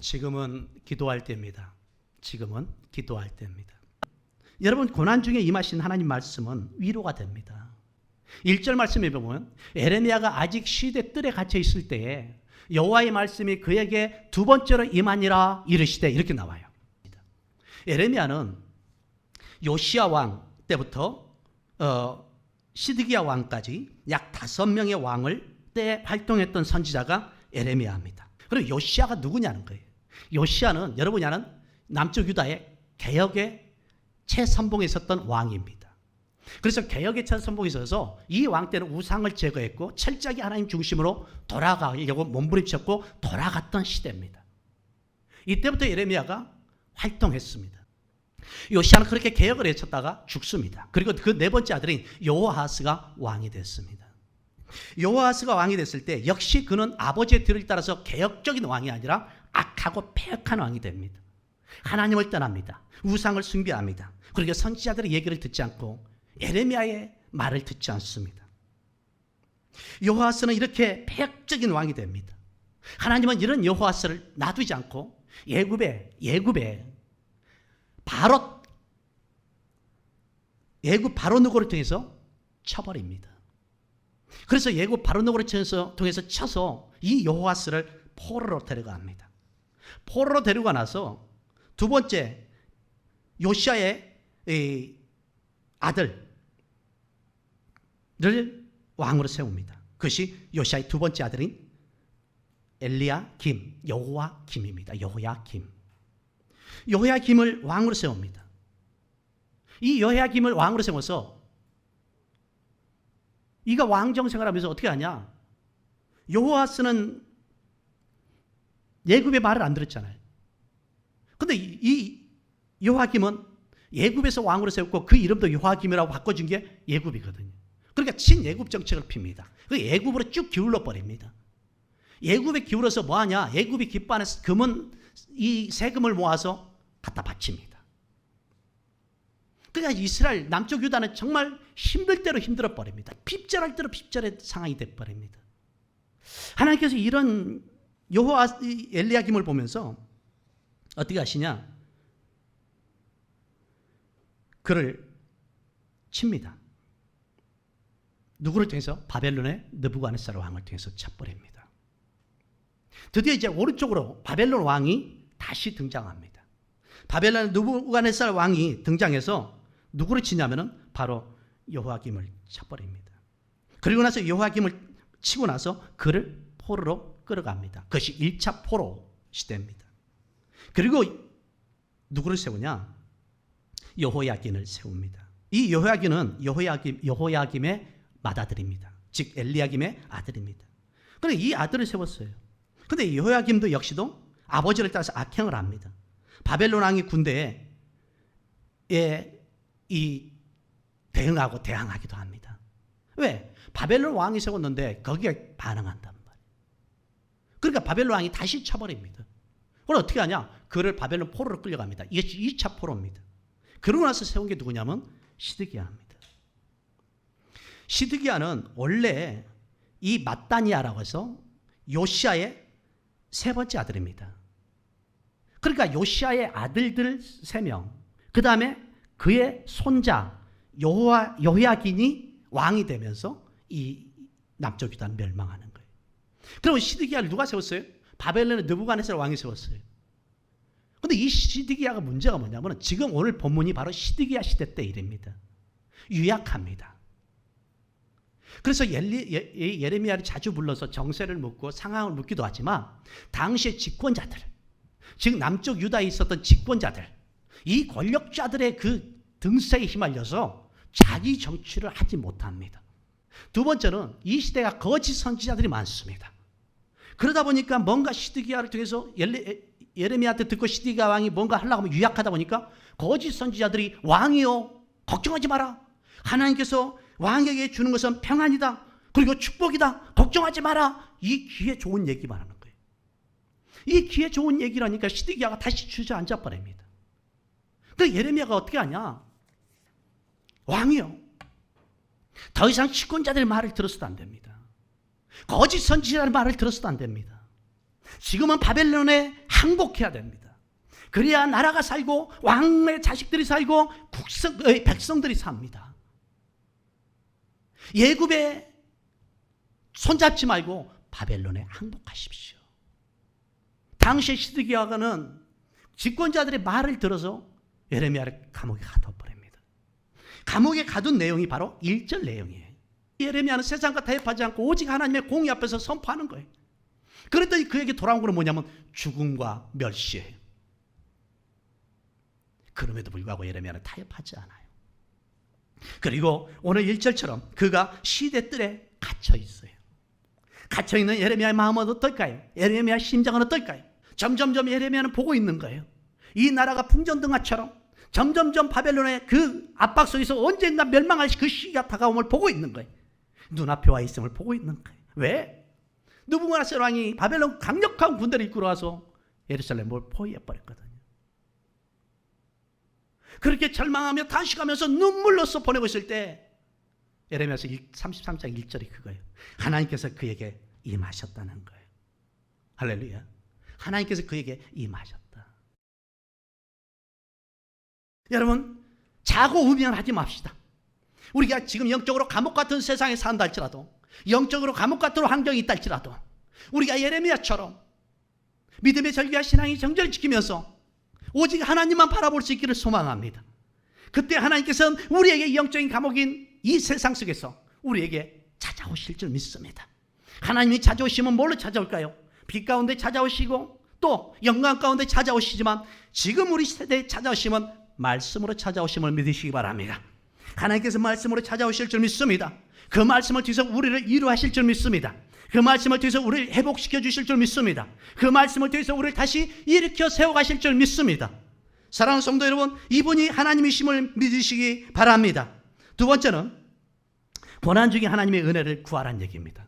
지금은 기도할 때입니다. 지금은 기도할 때입니다. 여러분, 고난 중에 임하신 하나님 말씀은 위로가 됩니다. 1절 말씀에 보면 에레미야가 아직 시대 뜰에 갇혀 있을 때에 여호와의 말씀이 그에게 두 번째로 임하니라 이르시되, 이렇게 나와요. 에레미야는 요시야 왕 때부터 시드기야 왕까지 약 5명의 왕을 때 활동했던 선지자가 에레미야입니다. 그리고 요시야가 누구냐는 거예요. 요시야는 여러분이 아는 남쪽 유다의 개혁의 최선봉에 있었던 왕입니다. 그래서 개혁의 최선봉에 있어서 이 왕 때는 우상을 제거했고 철저하게 하나님 중심으로 돌아가려고 몸부림쳤고 돌아갔던 시대입니다. 이때부터 에레미야가 활동했습니다. 요시야는 그렇게 개혁을 외쳤다가 죽습니다. 그리고 그 네 번째 아들인 여호아하스가 왕이 됐습니다. 여호아하스가 왕이 됐을 때 역시 그는 아버지의 뒤를 따라서 개혁적인 왕이 아니라 악하고 패역한 왕이 됩니다. 하나님을 떠납니다. 우상을 숭배합니다. 그리고 선지자들의 얘기를 듣지 않고 에레미야의 말을 듣지 않습니다. 여호아스는 이렇게 패역적인 왕이 됩니다. 하나님은 이런 여호아스를 놔두지 않고 예굽의 바로 누고를 통해서 쳐버립니다. 그래서 예굽 바로 누고를 통해서 쳐서 이 여호아스를 포로로 데려갑니다. 포로로 데려가 나서 두 번째 요시야의 아들을 왕으로 세웁니다. 그것이 요시야의 두 번째 아들인 엘리야김, 여호야김입니다. 여호야김을 왕으로 세웁니다. 이 여호야김을 왕으로 세워서 이가 왕정생활 하면서 어떻게 하냐? 여호아스는 예굽의 말을 안 들었잖아요. 근데 이 여호야김은 예굽에서 왕으로 세웠고 그 이름도 여호야김이라고 바꿔준 게 예굽이거든요. 그러니까 친예굽 정책을 핍니다. 그 예굽으로 쭉 기울러 버립니다. 예굽에 기울어서 뭐하냐? 예굽이 기뻐하는 이 세금을 모아서 갖다 바칩니다. 그러니까 이스라엘 남쪽 유다는 정말 힘들 대로 힘들어 버립니다. 핍절할 대로 핍절의 상황이 돼 버립니다. 하나님께서 이런 엘리야김을 보면서 어떻게 하시냐? 그를 칩니다. 누구를 통해서? 바벨론의 느부갓네살 왕을 통해서 쳐버립니다. 드디어 이제 오른쪽으로 바벨론 왕이 다시 등장합니다. 바벨론 느부갓네살 왕이 등장해서 누구를 치냐면은 바로 여호야김을 쳐버립니다. 그리고 나서 여호야김을 치고 나서 그를 포로로 끌어갑니다. 그것이 1차 포로 시대입니다. 그리고 누구를 세우냐? 여호야긴을 세웁니다. 이 여호야긴은 여호야김의 맏아들입니다. 즉 엘리야김의 아들입니다. 그런데 이 아들을 세웠어요. 그런데 여호야김도 역시도 아버지를 따라서 악행을 합니다. 바벨론 왕이 군대에 대항하기도 합니다. 왜? 바벨론 왕이 세웠는데 거기에 반항한단 말이에요. 그러니까 바벨론 왕이 다시 쳐버립니다. 그럼 어떻게 하냐? 그를 바벨론 포로로 끌려갑니다. 이게 2차 포로입니다. 그러고 나서 세운 게 누구냐면 시드기야입니다. 시드기야는 원래 이 mat단이야라고 해서 요시야의 세 번째 아들입니다. 그러니까 요시야의 아들들 3명, 그 다음에 그의 손자 여호야긴이 왕이 되면서 이 남쪽 유다는 멸망하는 거예요. 그러면 시드기야를 누가 세웠어요? 바벨론의 느부갓네살 왕이 세웠어요. 그런데 이 시드기야가 문제가 뭐냐면 지금 오늘 본문이 바로 시드기야 시대 때 일입니다. 유약합니다. 그래서 예레미야를 자주 불러서 정세를 묻고 상황을 묻기도 하지만 당시의 집권자들, 즉 남쪽 유다에 있었던 집권자들, 이 권력자들의 그 등세에 휘말려서 자기 정치를 하지 못합니다. 두 번째는 이 시대가 거짓 선지자들이 많습니다. 그러다 보니까 뭔가 시드기야를 통해서 예레미야한테 듣고 시드기야 왕이 뭔가 하려고 하면 유약하다 보니까 거짓 선지자들이 왕이요, 걱정하지 마라. 하나님께서 왕에게 주는 것은 평안이다. 그리고 축복이다. 걱정하지 마라. 이 귀에 좋은 얘기만 하는 거예요. 이 귀에 좋은 얘기라니까 시드기야가 다시 주저앉아 버립니다. 그 예레미야가 어떻게 하냐? 왕이요, 더 이상 집권자들의 말을 들어서도 안 됩니다. 거짓 선지자의 말을 들어서도 안 됩니다. 지금은 바벨론에 항복해야 됩니다. 그래야 나라가 살고 왕의 자식들이 살고 백성들이 삽니다. 예굽에 손잡지 말고 바벨론에 항복하십시오. 당시 시드기야는 집권자들의 말을 들어서 예레미야를 감옥에 가둬버립니다. 감옥에 가둔 내용이 바로 1절 내용이에요. 예레미야는 세상과 타협하지 않고 오직 하나님의 공의 앞에서 선포하는 거예요. 그랬더니 그에게 돌아온 것은 뭐냐면 죽음과 멸시예요. 그럼에도 불구하고 예레미야는 타협하지 않아요. 그리고 오늘 1절처럼 그가 시대뜰에 갇혀 있어요. 갇혀 있는 예레미야의 마음은 어떨까요? 예레미야의 심정은 어떨까요? 점점점 예레미야는 보고 있는 거예요. 이 나라가 풍전등화처럼 점점점 바벨론의 그 압박 속에서 언젠가 멸망할 그 시기가 다가옴을 보고 있는 거예요. 눈앞에 와 있음을 보고 있는 거예요. 왜? 느부갓네살 왕이 바벨론 강력한 군대를 이끌어와서 예루살렘을 포위해버렸거든요. 그렇게 절망하며 탄식하면서 눈물로써 보내고 있을 때 예레미야서 33장 1절이 그거예요. 하나님께서 그에게 임하셨다는 거예요. 할렐루야. 하나님께서 그에게 임하셨다. 여러분, 자고 우면하지 맙시다. 우리가 지금 영적으로 감옥 같은 세상에 산다 할지라도, 영적으로 감옥 같은 환경이 있다 할지라도, 우리가 예레미야처럼 믿음의 절기와 신앙의 정절을 지키면서 오직 하나님만 바라볼 수 있기를 소망합니다. 그때 하나님께서는 우리에게 영적인 감옥인 이 세상 속에서 우리에게 찾아오실 줄 믿습니다. 하나님이 찾아오시면 뭘로 찾아올까요? 빛 가운데 찾아오시고 또 영광 가운데 찾아오시지만 지금 우리 세대에 찾아오시면 말씀으로 찾아오심을 믿으시기 바랍니다. 하나님께서 말씀으로 찾아오실 줄 믿습니다. 그 말씀을 통해서 우리를 이루하실 줄 믿습니다. 그 말씀을 통해서 우리를 회복시켜 주실 줄 믿습니다. 그 말씀을 통해서 우리를 다시 일으켜 세워가실 줄 믿습니다. 사랑하는 성도 여러분, 이분이 하나님이심을 믿으시기 바랍니다. 두 번째는 고난 중에 하나님의 은혜를 구하라는 얘기입니다.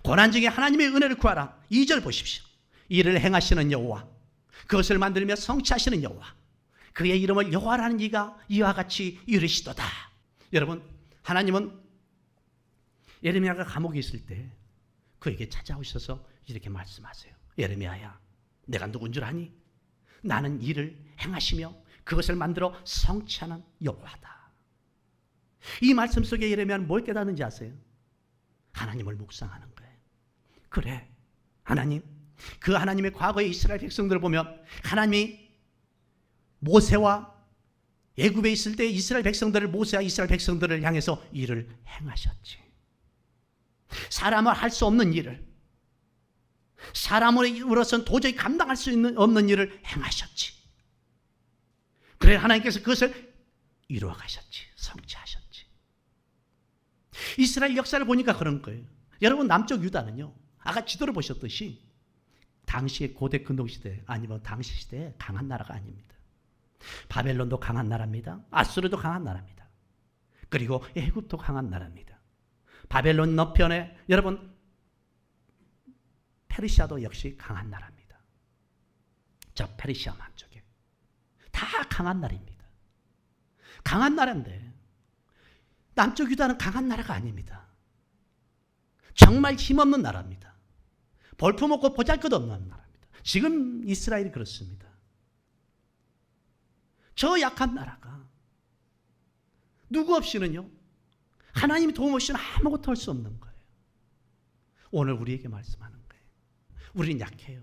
고난 중에 하나님의 은혜를 구하라. 2절 보십시오. 이를 행하시는 여호와, 그것을 만들며 성취하시는 여호와, 그의 이름을 여호와라는 이가 이와 같이 이르시도다. 여러분, 하나님은 예레미야가 감옥에 있을 때 그에게 찾아오셔서 이렇게 말씀하세요. 예레미야야, 내가 누군 줄 아니? 나는 일을 행하시며 그것을 만들어 성취하는 여호와다. 이 말씀 속에 예레미야는 뭘 깨닫는지 아세요? 하나님을 묵상하는 거예요. 그래, 하나님, 그 하나님의 과거의 이스라엘 백성들을 보면 하나님이 모세와 애굽에 있을 때 이스라엘 백성들을, 모세와 이스라엘 백성들을 향해서 일을 행하셨지. 사람은 할 수 없는 일을, 사람으로서는 도저히 감당할 수 없는 일을 행하셨지. 그래, 하나님께서 그것을 이루어 가셨지, 성취하셨지. 이스라엘 역사를 보니까 그런 거예요. 여러분, 남쪽 유다는요, 아까 지도를 보셨듯이 당시의 고대 근동시대, 아니면 당시 시대에 강한 나라가 아닙니다. 바벨론도 강한 나라입니다. 아수르도 강한 나라입니다. 그리고 애굽도 강한 나라입니다. 바벨론 너편에 여러분 페르시아도 역시 강한 나라입니다. 저 페르시아만 쪽에 다 강한 나라입니다. 강한 나라인데 남쪽 유다는 강한 나라가 아닙니다. 정말 힘없는 나라입니다. 볼품없고 보잘것없는 나라입니다. 지금 이스라엘이 그렇습니다. 저 약한 나라가 누구 없이는요, 하나님이 도움 없이는 아무것도 할 수 없는 거예요. 오늘 우리에게 말씀하는 거예요. 우리는 약해요.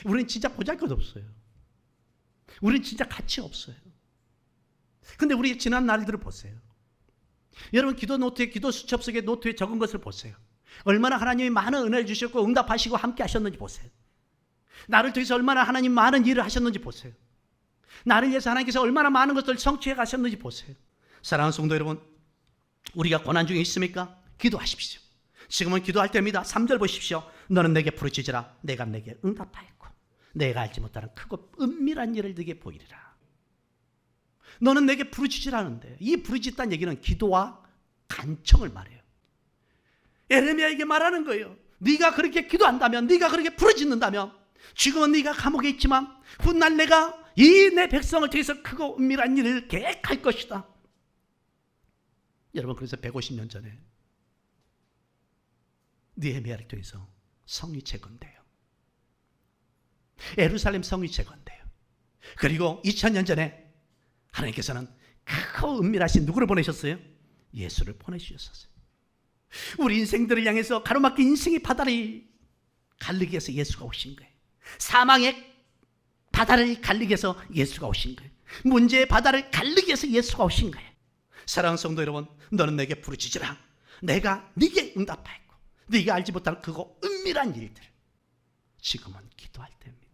우리는 진짜 보잘것없어요. 우리는 진짜 가치 없어요. 근데 우리 지난 날들을 보세요. 여러분, 기도 노트에, 기도 수첩 속에 노트에 적은 것을 보세요. 얼마나 하나님이 많은 은혜를 주셨고 응답하시고 함께 하셨는지 보세요. 나를 통해서 얼마나 하나님 많은 일을 하셨는지 보세요. 나를 위해서 하나님께서 얼마나 많은 것들을 성취해 가셨는지 보세요. 사랑하는 성도 여러분, 우리가 고난 중에 있습니까? 기도하십시오. 지금은 기도할 때입니다. 3절 보십시오. 너는 내게 부르짖으라. 내가 내게 응답하였고 내가 알지 못하는 크고 은밀한 일을 네게 보이리라. 너는 내게 부르짖으라는데, 이 부르짖다는 얘기는 기도와 간청을 말해요. 예레미야에게 말하는 거예요. 네가 그렇게 기도한다면, 네가 그렇게 부르짖는다면, 지금은 네가 감옥에 있지만 훗날 내가 이 내 백성을 통해서 크고 은밀한 일을 계획할 것이다. 여러분, 그래서 150년 전에 느헤미야를 통해서 성이 재건돼요. 예루살렘 성이 재건돼요. 그리고 2000년 전에 하나님께서는 크고 은밀하신 누구를 보내셨어요? 예수를 보내주셨어요. 우리 인생들을 향해서 가로막힌 인생의 바다를 갈리기 위해서 예수가 오신 거예요. 사망의 바다를 갈리기 위해서 예수가 오신 거예요. 문제의 바다를 갈리기 위해서 예수가 오신 거예요. 사랑하는 성도 여러분, 너는 내게 부르짖으라. 내가 네게 응답하였고 네가 알지 못할 그거 은밀한 일들, 지금은 기도할 때입니다.